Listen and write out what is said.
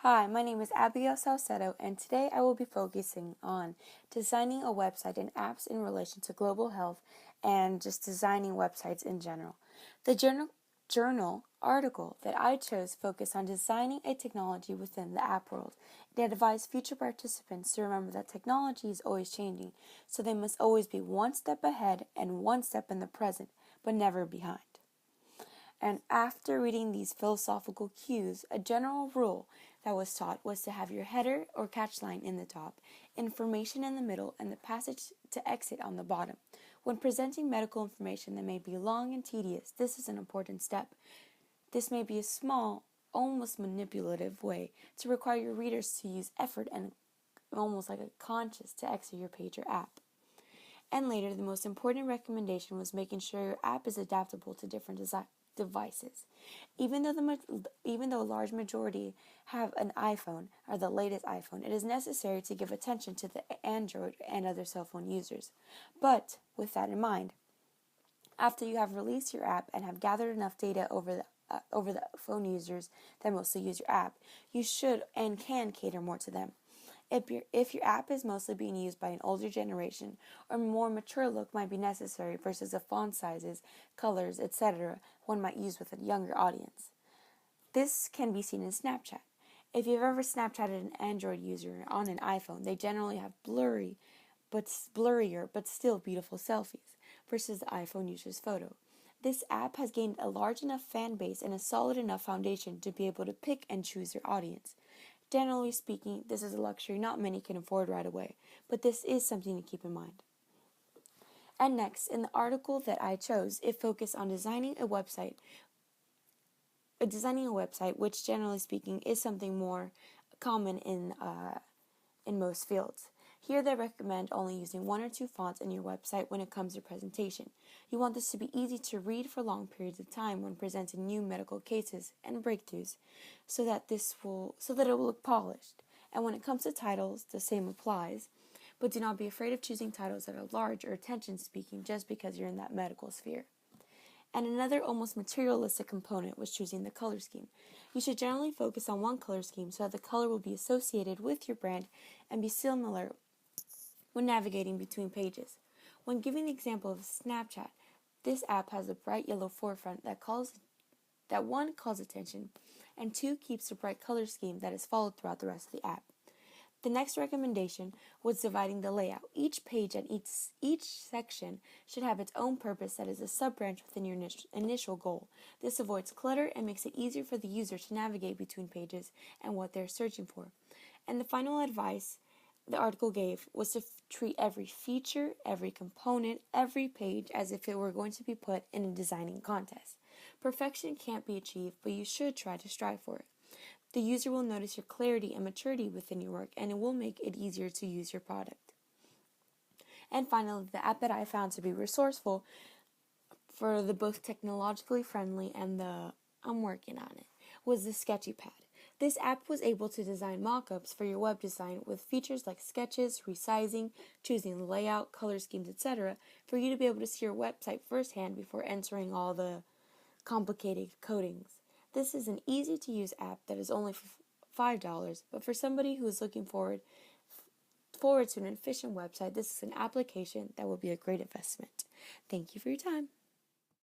Hi, my name is Abigail Saucedo, and today I will be focusing on designing a website and apps in relation to global health and just designing websites in general. The journal article that I chose focused on designing a technology within the app world. It advised future participants to remember that technology is always changing, so they must always be one step ahead and one step in the present, but never behind. And after reading these philosophical cues, a general rule that was taught was to have your header or catch line in the top, information in the middle, and the passage to exit on the bottom. When presenting medical information that may be long and tedious, this is an important step. This may be a small, almost manipulative way to require your readers to use effort and almost like a conscience to exit your page or app. And later, the most important recommendation was making sure your app is adaptable to different devices. Even though a large majority have an iPhone or the latest iPhone, it is necessary to give attention to the Android and other cell phone users. But with that in mind, after you have released your app and have gathered enough data over the phone users that mostly use your app, you should and can cater more to them. If your app is mostly being used by an older generation, or more mature look might be necessary versus the font sizes, colors, etc., one might use with a younger audience. This can be seen in Snapchat. If you've ever Snapchatted an Android user on an iPhone, they generally have blurrier but still beautiful selfies versus the iPhone user's photo. This app has gained a large enough fan base and a solid enough foundation to be able to pick and choose their audience. Generally speaking, this is a luxury not many can afford right away, but this is something to keep in mind. And next, in the article that I chose, it focused on designing a website, which generally speaking is something more common in most fields. Here they recommend only using one or two fonts in your website when it comes to presentation. You want this to be easy to read for long periods of time when presenting new medical cases and breakthroughs, so that it will look polished. And when it comes to titles, the same applies, but do not be afraid of choosing titles that are large or attention-speaking just because you're in that medical sphere. And another almost materialistic component was choosing the color scheme. You should generally focus on one color scheme so that the color will be associated with your brand and be similar when navigating between pages. When giving the example of Snapchat, this app has a bright yellow forefront that one calls attention, and two keeps the bright color scheme that is followed throughout the rest of the app. The next recommendation was dividing the layout. Each page and each section should have its own purpose that is a sub-branch within your initial goal. This avoids clutter and makes it easier for the user to navigate between pages and what they're searching for. And the final advice the article gave was to treat every feature, every component, every page as if it were going to be put in a designing contest. Perfection can't be achieved, but you should try to strive for it. The user will notice your clarity and maturity within your work, and it will make it easier to use your product. And finally, the app that I found to be resourceful for the both technologically friendly and I'm working on it was the Sketchypad. This app was able to design mock-ups for your web design with features like sketches, resizing, choosing the layout, color schemes, etc. for you to be able to see your website firsthand before entering all the complicated codings. This is an easy-to-use app that is only $5, but for somebody who is looking forward to an efficient website, this is an application that will be a great investment. Thank you for your time.